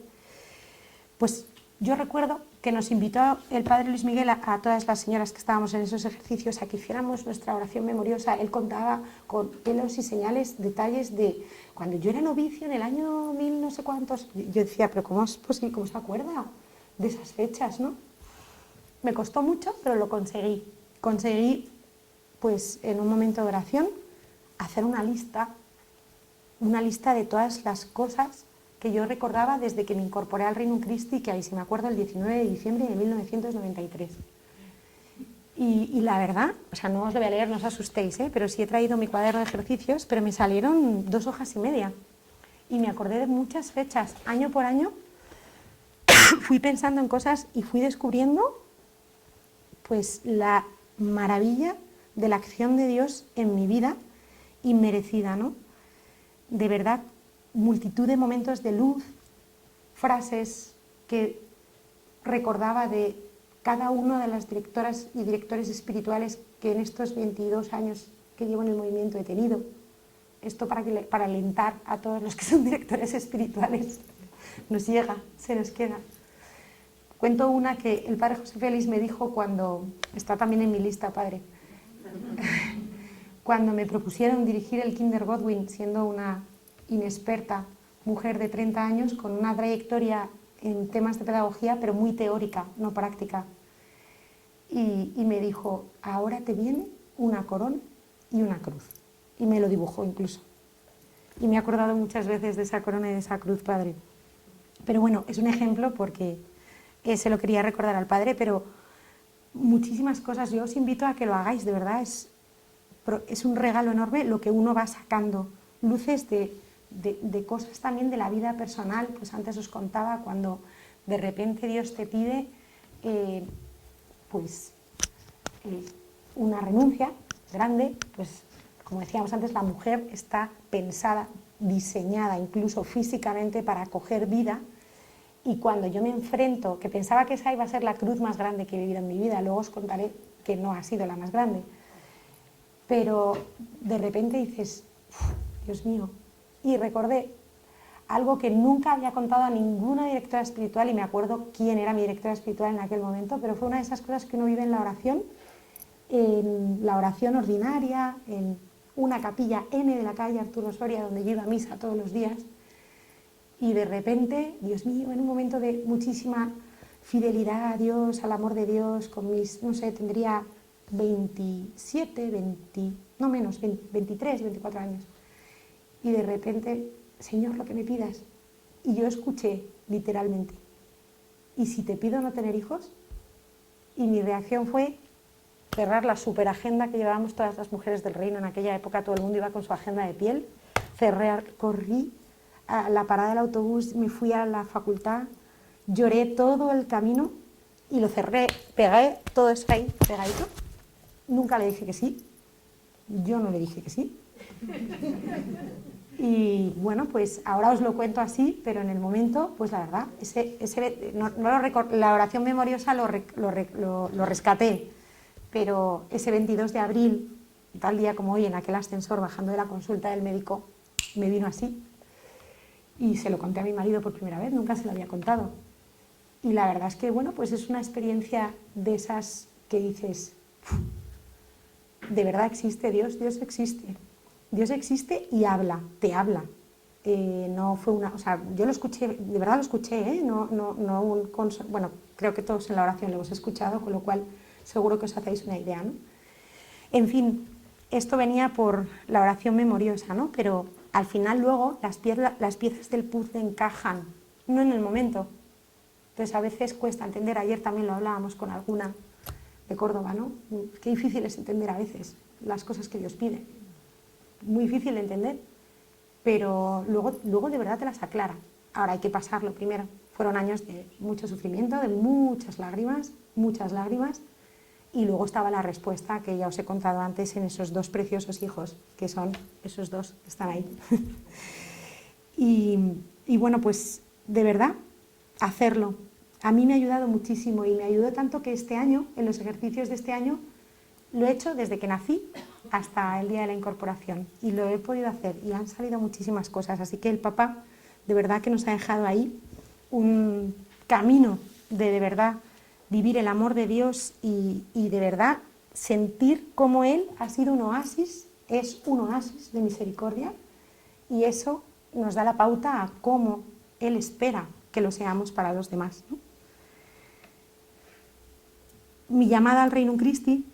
[SPEAKER 2] Pues yo recuerdo que nos invitó el padre Luis Miguel a todas las señoras que estábamos en esos ejercicios a que hiciéramos nuestra oración memoriosa. Él contaba con pelos y señales, detalles de cuando yo era novicio en el año 1000 no sé cuántos. Yo decía, pero ¿cómo es posible? ¿Cómo se acuerda de esas fechas, no? Me costó mucho, pero lo conseguí. Conseguí, pues en un momento de oración, hacer una lista de todas las cosas que yo recordaba desde que me incorporé al Reino Christi, que ahí si me acuerdo el 19 de diciembre de 1993. Y la verdad, o sea, no os lo voy a leer, no os asustéis, pero sí he traído mi cuaderno de ejercicios, pero me salieron 2 hojas y media. Y me acordé de muchas fechas, año por año, fui pensando en cosas y fui descubriendo pues la maravilla de la acción de Dios en mi vida, inmerecida, ¿no? De verdad, multitud de momentos de luz, frases que recordaba de cada una de las directoras y directores espirituales que en estos 22 años que llevo en el movimiento he tenido. Esto para alentar a todos los que son directores espirituales. Nos llega, se nos queda. Cuento una que el padre José Félix me dijo cuando, está también en mi lista, padre, cuando me propusieron dirigir el Kinder Godwin, siendo una inexperta mujer de 30 años con una trayectoria en temas de pedagogía, pero muy teórica, no práctica. Y me dijo, ahora te viene una corona y una cruz. Y me lo dibujó incluso. Y me he acordado muchas veces de esa corona y de esa cruz, padre. Pero bueno, es un ejemplo porque se lo quería recordar al padre, pero muchísimas cosas. Yo os invito a que lo hagáis, de verdad. Es un regalo enorme lo que uno va sacando. Luces de cosas también de la vida personal. Pues antes os contaba cuando de repente Dios te pide una renuncia grande, pues como decíamos antes, la mujer está pensada, diseñada incluso físicamente para acoger vida. Y cuando yo me enfrento, que pensaba que esa iba a ser la cruz más grande que he vivido en mi vida, luego os contaré que no ha sido la más grande, pero de repente dices, Dios mío, y recordé algo que nunca había contado a ninguna directora espiritual, y me acuerdo quién era mi directora espiritual en aquel momento, pero fue una de esas cosas que uno vive en la oración ordinaria, en una capilla N de la calle Arturo Soria, donde yo iba a misa todos los días. Y de repente, Dios mío, en un momento de muchísima fidelidad a Dios, al amor de Dios, con mis, no sé, tendría 27, 20, no menos, 23, 24 años. Y de repente, Señor, lo que me pidas. Y yo escuché, literalmente, ¿y si te pido no tener hijos? Y mi reacción fue cerrar la superagenda que llevábamos todas las mujeres del reino. En aquella época todo el mundo iba con su agenda de piel. Corrí a la parada del autobús, me fui a la facultad, lloré todo el camino y lo cerré, pegué todo eso ahí, pegadito. Nunca le dije que sí, yo no le dije que sí. Y bueno, pues ahora os lo cuento así, pero en el momento, pues la verdad, la oración memoriosa lo rescaté, pero ese 22 de abril, tal día como hoy, en aquel ascensor bajando de la consulta del médico, me vino así. Y se lo conté a mi marido por primera vez, nunca se lo había contado. Y la verdad es que, bueno, pues es una experiencia de esas que dices, de verdad existe Dios, Dios existe. Dios existe y habla, te habla. No fue una, o sea, yo lo escuché, de verdad lo escuché, bueno, creo que todos en la oración lo hemos escuchado, con lo cual seguro que os hacéis una idea, ¿no? En fin, esto venía por la oración memoriosa, ¿no? Pero al final luego las piezas del puzzle encajan, no en el momento. Entonces a veces cuesta entender, ayer también lo hablábamos con alguna de Córdoba, ¿no? Qué difícil es entender a veces las cosas que Dios pide. Muy difícil de entender, pero luego de verdad te las aclara. Ahora hay que pasarlo primero. Fueron años de mucho sufrimiento, de muchas lágrimas, y luego estaba la respuesta que ya os he contado antes en esos dos preciosos hijos, que son esos dos que están ahí. y bueno, pues de verdad, hacerlo. A mí me ha ayudado muchísimo y me ayudó tanto que este año, en los ejercicios de este año, lo he hecho desde que nací hasta el día de la incorporación y lo he podido hacer y han salido muchísimas cosas. Así que el papá de verdad que nos ha dejado ahí un camino de verdad vivir el amor de Dios y de verdad sentir cómo Él ha sido un oasis, es un oasis de misericordia y eso nos da la pauta a cómo Él espera que lo seamos para los demás, ¿no? Mi llamada al Reino Christi,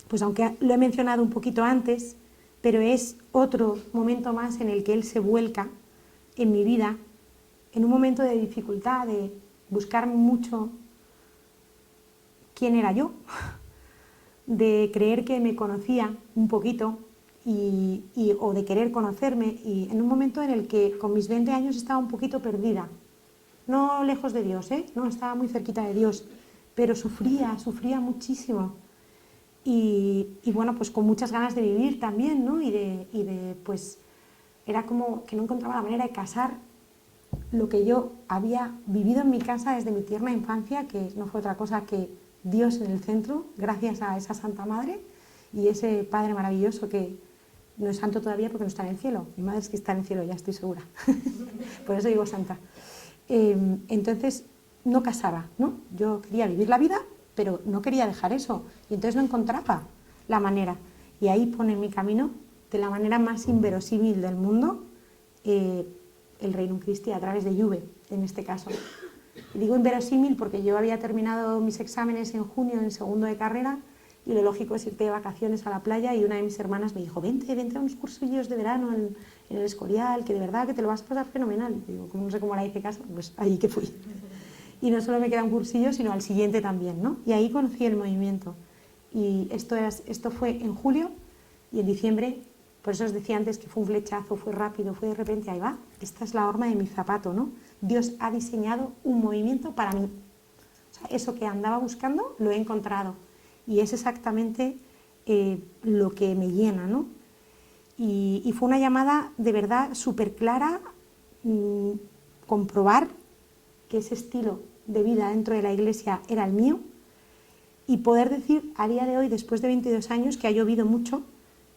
[SPEAKER 2] pues aunque lo he mencionado un poquito antes, pero es otro momento más en el que Él se vuelca en mi vida, en un momento de dificultad, de buscar mucho quién era yo, de creer que me conocía un poquito o de querer conocerme, y en un momento en el que con mis 20 años estaba un poquito perdida, no lejos de Dios, no estaba muy cerquita de Dios, pero sufría muchísimo. Y bueno, pues con muchas ganas de vivir también, ¿no? Y de pues era como que no encontraba la manera de casar lo que yo había vivido en mi casa desde mi tierna infancia, que no fue otra cosa que Dios en el centro, gracias a esa Santa Madre y ese Padre maravilloso que no es santo todavía porque no está en el cielo. Mi madre es que está en el cielo, ya estoy segura. Por eso digo santa. Entonces no casaba, ¿no? Yo quería vivir la vida, pero no quería dejar eso. Y entonces no encontraba la manera. Y ahí pone en mi camino, de la manera más inverosímil del mundo, el Reino Christi a través de Juve, en este caso. Y digo inverosímil porque yo había terminado mis exámenes en junio, en segundo de carrera, y lo lógico es irte de vacaciones a la playa, y una de mis hermanas me dijo, vente a unos cursillos de verano en el Escorial, que de verdad que te lo vas a pasar fenomenal. Y digo, no sé cómo la hice caso, pues ahí que fui. Y no solo me queda un cursillo, sino al siguiente también, ¿no? Y ahí conocí el movimiento. Y esto fue en julio, y en diciembre, por eso os decía antes que fue un flechazo, fue rápido, fue de repente, ahí va, esta es la horma de mi zapato, ¿no? Dios ha diseñado un movimiento para mí. O sea, eso que andaba buscando, lo he encontrado. Y es exactamente lo que me llena, ¿no? Y fue una llamada de verdad súper clara, comprobar que ese estilo de vida dentro de la Iglesia era el mío, y poder decir a día de hoy, después de 22 años, que ha llovido mucho,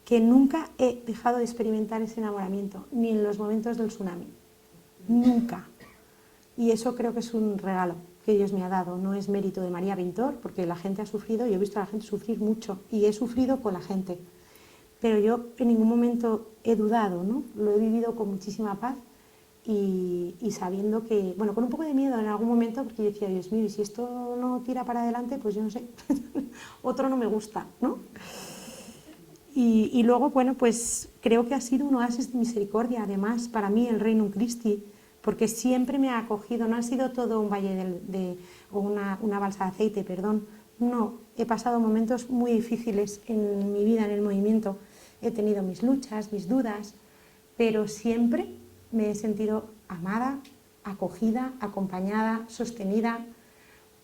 [SPEAKER 2] que nunca he dejado de experimentar ese enamoramiento, ni en los momentos del tsunami. Nunca. Y eso creo que es un regalo que Dios me ha dado. No es mérito de María Pintor, porque la gente ha sufrido, yo he visto a la gente sufrir mucho, y he sufrido con la gente. Pero yo en ningún momento he dudado, ¿no? Lo he vivido con muchísima paz y sabiendo que, bueno, con un poco de miedo en algún momento, porque yo decía, Dios mío, y si esto no tira para adelante, pues yo no sé, otro no me gusta, ¿no? Y luego, bueno, pues creo que ha sido un oasis de misericordia, además, para mí, el Reino Christi, porque siempre me ha acogido, no ha sido todo un valle o una balsa de aceite, perdón, no, he pasado momentos muy difíciles en mi vida, en el movimiento, he tenido mis luchas, mis dudas, pero siempre me he sentido amada, acogida, acompañada, sostenida,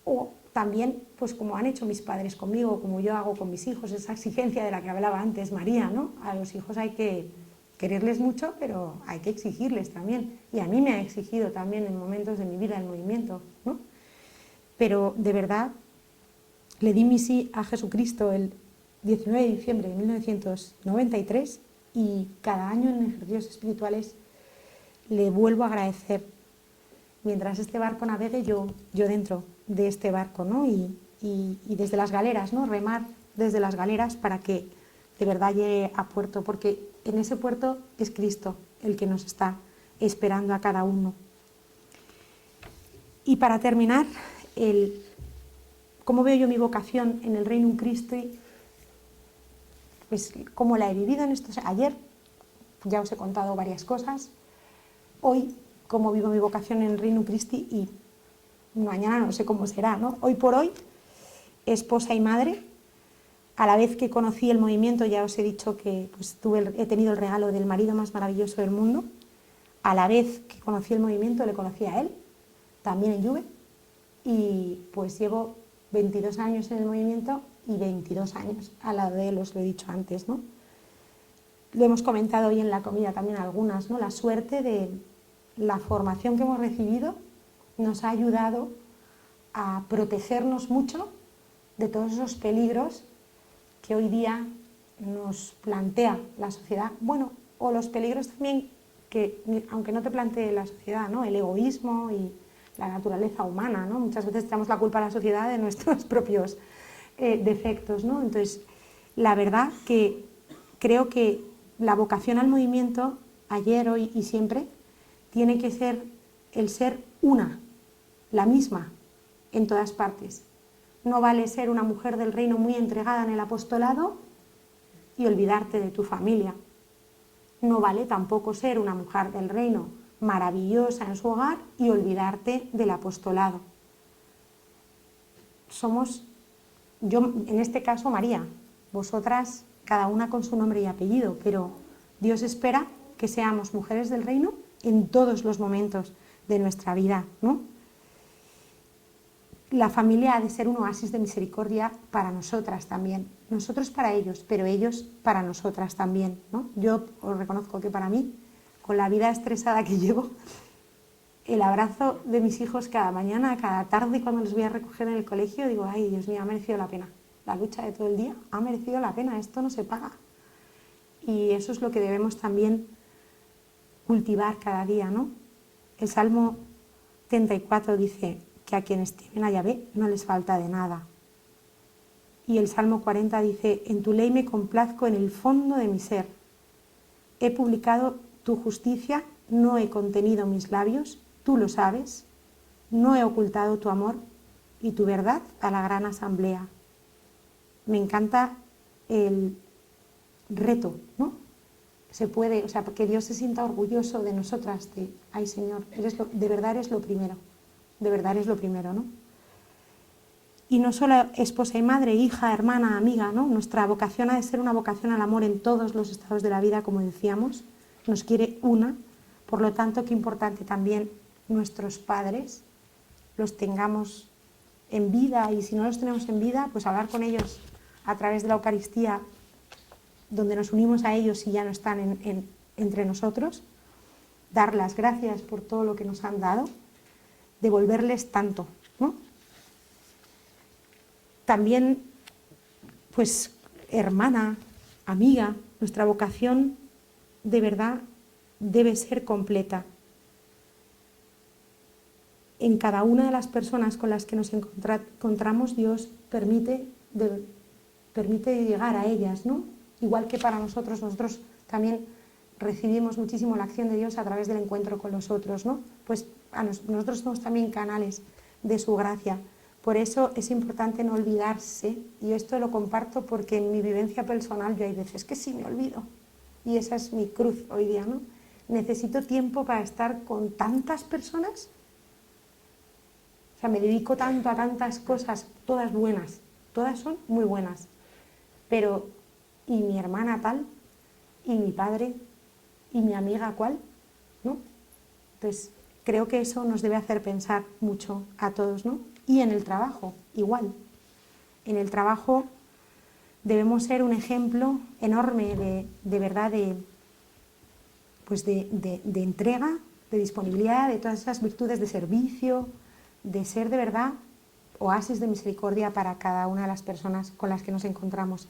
[SPEAKER 2] o también, pues como han hecho mis padres conmigo, como yo hago con mis hijos, esa exigencia de la que hablaba antes María, ¿no? A los hijos hay que quererles mucho, pero hay que exigirles también, y a mí me ha exigido también en momentos de mi vida el movimiento, ¿no? Pero de verdad, le di mi sí a Jesucristo el 19 de diciembre de 1993 y cada año en ejercicios espirituales le vuelvo a agradecer. Mientras este barco navegue, yo dentro de este barco, ¿no? Y desde las galeras, ¿no? Remar desde las galeras para que de verdad llegue a puerto, porque en ese puerto es Cristo el que nos está esperando a cada uno. Y para terminar, ¿cómo veo yo mi vocación en el Reino Christi? Pues cómo la he vivido en estos... Ayer ya os he contado varias cosas. Hoy, cómo vivo mi vocación en el Reino Christi, y mañana no sé cómo será, ¿no? Hoy por hoy, esposa y madre. A la vez que conocí el movimiento, ya os he dicho que pues, he tenido el regalo del marido más maravilloso del mundo. A la vez que conocí el movimiento, le conocí a él, también en Juve. Y pues llevo 22 años en el movimiento y 22 años al lado de él, os lo he dicho antes, ¿no? Lo hemos comentado hoy en la comida también algunas, ¿no? La suerte de la formación que hemos recibido nos ha ayudado a protegernos mucho de todos esos peligros que hoy día nos plantea la sociedad. Bueno, o los peligros también que, aunque no te plantee la sociedad, ¿no? El egoísmo y la naturaleza humana, ¿no? Muchas veces echamos la culpa a la sociedad de nuestros propios defectos, ¿no? Entonces, la verdad que creo que la vocación al movimiento, ayer, hoy y siempre, tiene que ser el ser una, la misma, en todas partes. No vale ser una mujer del reino muy entregada en el apostolado y olvidarte de tu familia. No vale tampoco ser una mujer del reino maravillosa en su hogar y olvidarte del apostolado. Somos, yo en este caso María, vosotras cada una con su nombre y apellido, pero Dios espera que seamos mujeres del reino en todos los momentos de nuestra vida, ¿no? La familia ha de ser un oasis de misericordia para nosotras también, nosotros para ellos, pero ellos para nosotras también, ¿no? Yo os reconozco que para mí, con la vida estresada que llevo, el abrazo de mis hijos cada mañana, cada tarde cuando los voy a recoger en el colegio, digo, ay, Dios mío, ha merecido la pena. La lucha de todo el día ha merecido la pena, esto no se paga. Y eso es lo que debemos también cultivar cada día, ¿no? El Salmo 34 dice que a quienes temen a Yahvé no les falta de nada. Y el Salmo 40 dice, en tu ley me complazco en el fondo de mi ser. He publicado tu justicia, no he contenido mis labios, tú lo sabes, no he ocultado tu amor y tu verdad a la gran asamblea. Me encanta el reto, ¿no? Se puede, o sea, que Dios se sienta orgulloso de nosotras, de, ay Señor, de verdad eres lo primero, de verdad eres lo primero, ¿no? Y no solo esposa y madre, hija, hermana, amiga, ¿no? Nuestra vocación ha de ser una vocación al amor en todos los estados de la vida, como decíamos, nos quiere una, por lo tanto, qué importante también nuestros padres los tengamos en vida, y si no los tenemos en vida, pues hablar con ellos a través de la Eucaristía, donde nos unimos a ellos y ya no están entre nosotros, dar las gracias por todo lo que nos han dado, devolverles tanto, ¿no? También, pues, hermana, amiga, nuestra vocación de verdad debe ser completa. En cada una de las personas con las que nos encontramos, Dios permite llegar a ellas, ¿no? Igual que para nosotros también recibimos muchísimo la acción de Dios a través del encuentro con los otros, ¿no? Pues nosotros somos también canales de su gracia. Por eso es importante no olvidarse, y esto lo comparto porque en mi vivencia personal yo hay veces que sí me olvido, y esa es mi cruz hoy día, ¿no? necesito tiempo para estar con tantas personas. O sea, me dedico tanto a tantas cosas, todas buenas, todas son muy buenas. Pero, ¿y mi hermana tal? ¿Y mi padre? ¿Y mi amiga cuál? ¿No? Entonces, creo que eso nos debe hacer pensar mucho a todos, ¿no? Y en el trabajo, igual. En el trabajo debemos ser un ejemplo enorme de verdad, pues de entrega, de disponibilidad, de todas esas virtudes de servicio, de ser de verdad oasis de misericordia para cada una de las personas con las que nos encontramos.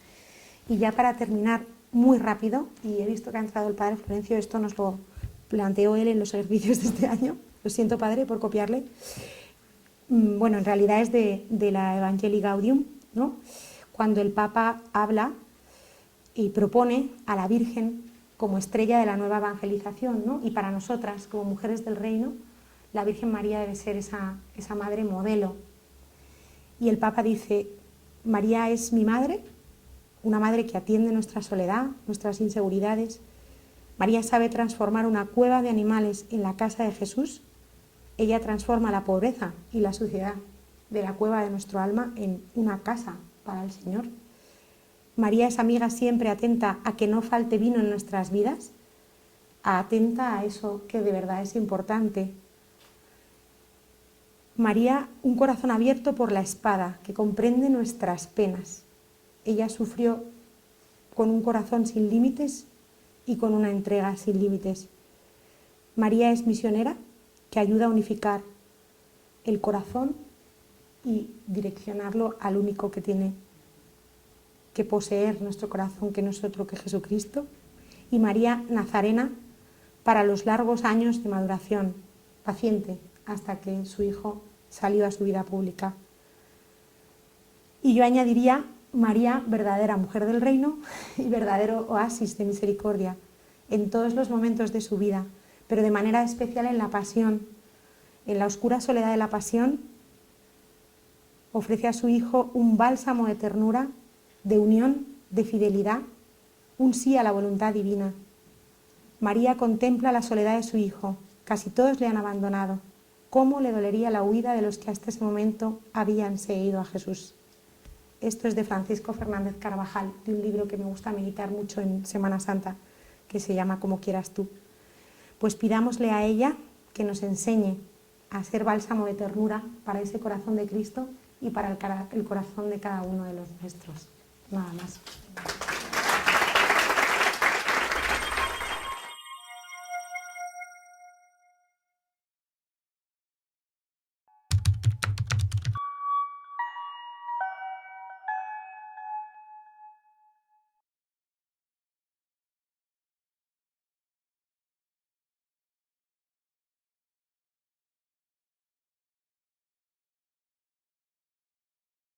[SPEAKER 2] Y ya para terminar, muy rápido, y he visto que ha entrado el padre Florencio, esto nos lo planteó él en los servicios de este año, lo siento padre por copiarle. Bueno, en realidad es de la Evangelii Gaudium, ¿no? Cuando el Papa habla y propone a la Virgen como estrella de la nueva evangelización, ¿no? Y para nosotras, como mujeres del reino, la Virgen María debe ser esa madre modelo. Y el Papa dice, María es mi madre, una madre que atiende nuestra soledad, nuestras inseguridades. María sabe transformar una cueva de animales en la casa de Jesús. Ella transforma la pobreza y la suciedad de la cueva de nuestro alma en una casa para el Señor. María es amiga siempre atenta a que no falte vino en nuestras vidas, atenta a eso que de verdad es importante. María, un corazón abierto por la espada, que comprende nuestras penas. Ella sufrió con un corazón sin límites y con una entrega sin límites. María es misionera, que ayuda a unificar el corazón y direccionarlo al único que tiene que poseer nuestro corazón, que no es otro que Jesucristo. Y María Nazarena, para los largos años de maduración, paciente, hasta que su hijo salió a su vida pública. Y yo añadiría María, verdadera mujer del reino y verdadero oasis de misericordia en todos los momentos de su vida, pero de manera especial en la pasión. En la oscura soledad de la pasión, ofrece a su hijo un bálsamo de ternura, de unión, de fidelidad, un sí a la voluntad divina. María contempla la soledad de su hijo. Casi todos le han abandonado. ¿Cómo le dolería la huida de los que hasta ese momento habían seguido a Jesús? Esto es de Francisco Fernández Carvajal, de un libro que me gusta meditar mucho en Semana Santa, que se llama Como quieras tú. Pues pidámosle a ella que nos enseñe a ser bálsamo de ternura para ese corazón de Cristo y para el corazón de cada uno de los nuestros. Nada más.